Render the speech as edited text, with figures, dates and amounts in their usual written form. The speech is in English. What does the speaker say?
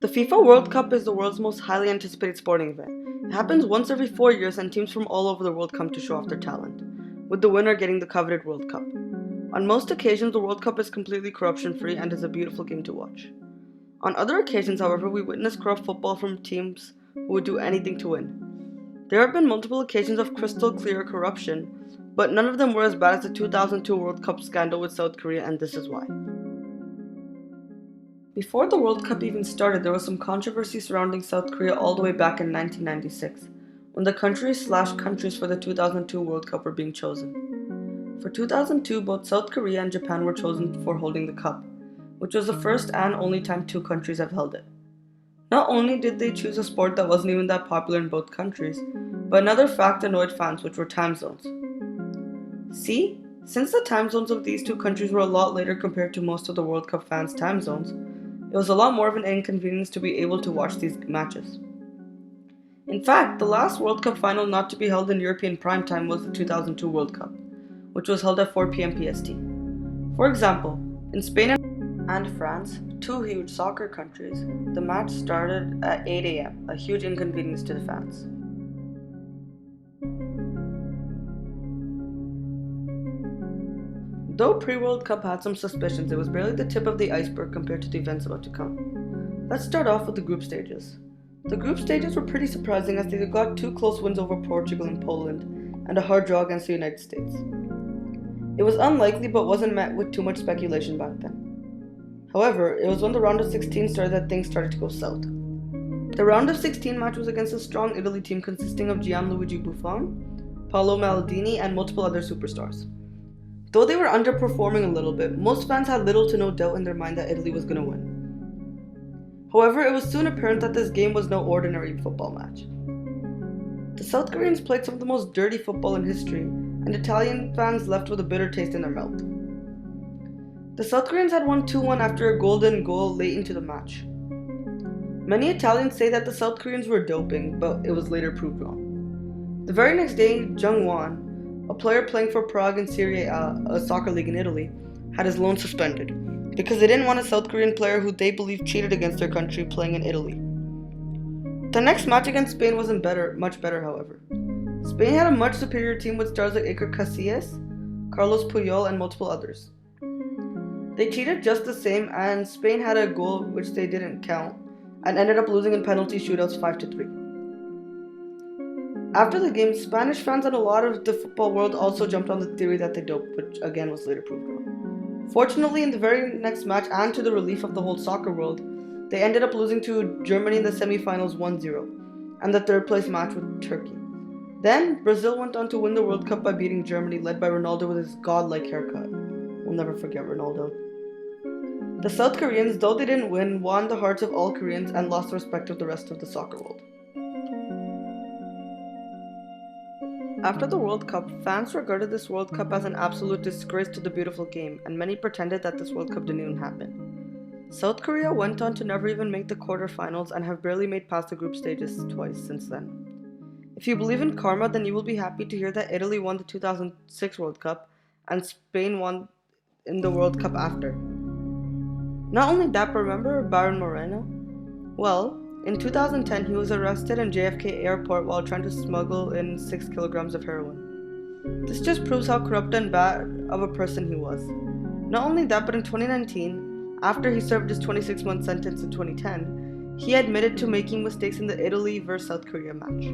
The FIFA World Cup is the world's most highly anticipated sporting event. It happens once every 4 years and teams from all over the world come to show off their talent, with the winner getting the coveted World Cup. On most occasions, the World Cup is completely corruption-free and is a beautiful game to watch. On other occasions, however, we witness corrupt football from teams who would do anything to win. There have been multiple occasions of crystal clear corruption, but none of them were as bad as the 2002 World Cup scandal with South Korea, and this is why. Before the World Cup even started, there was some controversy surrounding South Korea all the way back in 1996, when the countries for the 2002 World Cup were being chosen. For 2002, both South Korea and Japan were chosen for holding the cup, which was the first and only time two countries have held it. Not only did they choose a sport that wasn't even that popular in both countries, but another fact annoyed fans, which were time zones. See, since the time zones of these two countries were a lot later compared to most of the World Cup fans' time zones, it was a lot more of an inconvenience to be able to watch these matches. In fact, the last World Cup final not to be held in European primetime was the 2002 World Cup, which was held at 4 p.m. PST. For example, in Spain and France, two huge soccer countries, the match started at 8 a.m., a huge inconvenience to the fans. Though pre-World Cup had some suspicions, it was barely the tip of the iceberg compared to the events about to come. Let's start off with the group stages. The group stages were pretty surprising as they got two close wins over Portugal and Poland, and a hard draw against the United States. It was unlikely but wasn't met with too much speculation back then. However, it was when the round of 16 started that things started to go south. The round of 16 match was against a strong Italy team consisting of Gianluigi Buffon, Paolo Maldini, and multiple other superstars. Though they were underperforming a little bit, most fans had little to no doubt in their mind that Italy was going to win. However, it was soon apparent that this game was no ordinary football match. The South Koreans played some of the most dirty football in history, and Italian fans left with a bitter taste in their mouth. The South Koreans had won 2-1 after a golden goal late into the match. Many Italians say that the South Koreans were doping, but it was later proved wrong. The very next day, Jung Won, a player playing for Prague in Serie A, a soccer league in Italy, had his loan suspended because they didn't want a South Korean player who they believed cheated against their country playing in Italy. The next match against Spain wasn't much better, however. Spain had a much superior team with stars like Iker Casillas, Carlos Puyol, and multiple others. They cheated just the same, and Spain had a goal which they didn't count, and ended up losing in penalty shootouts 5-3. After the game, Spanish fans and a lot of the football world also jumped on the theory that they doped, which again was later proved wrong. Fortunately, in the very next match, and to the relief of the whole soccer world, they ended up losing to Germany in the semi-finals 1-0, and the third place match with Turkey. Then, Brazil went on to win the World Cup by beating Germany, led by Ronaldo with his godlike haircut. We'll never forget Ronaldo. The South Koreans, though they didn't win, won the hearts of all Koreans and lost the respect of the rest of the soccer world. After the World Cup, fans regarded this World Cup as an absolute disgrace to the beautiful game, and many pretended that this World Cup didn't even happen. South Korea went on to never even make the quarterfinals and have barely made past the group stages twice since then. If you believe in karma, then you will be happy to hear that Italy won the 2006 World Cup and Spain won in the World Cup after. Not only that, but remember Baron Moreno? Well, in 2010, he was arrested in JFK airport while trying to smuggle in 6 kilograms of heroin. This just proves how corrupt and bad of a person he was. Not only that, but in 2019, after he served his 26-month sentence in 2010, he admitted to making mistakes in the Italy vs South Korea match.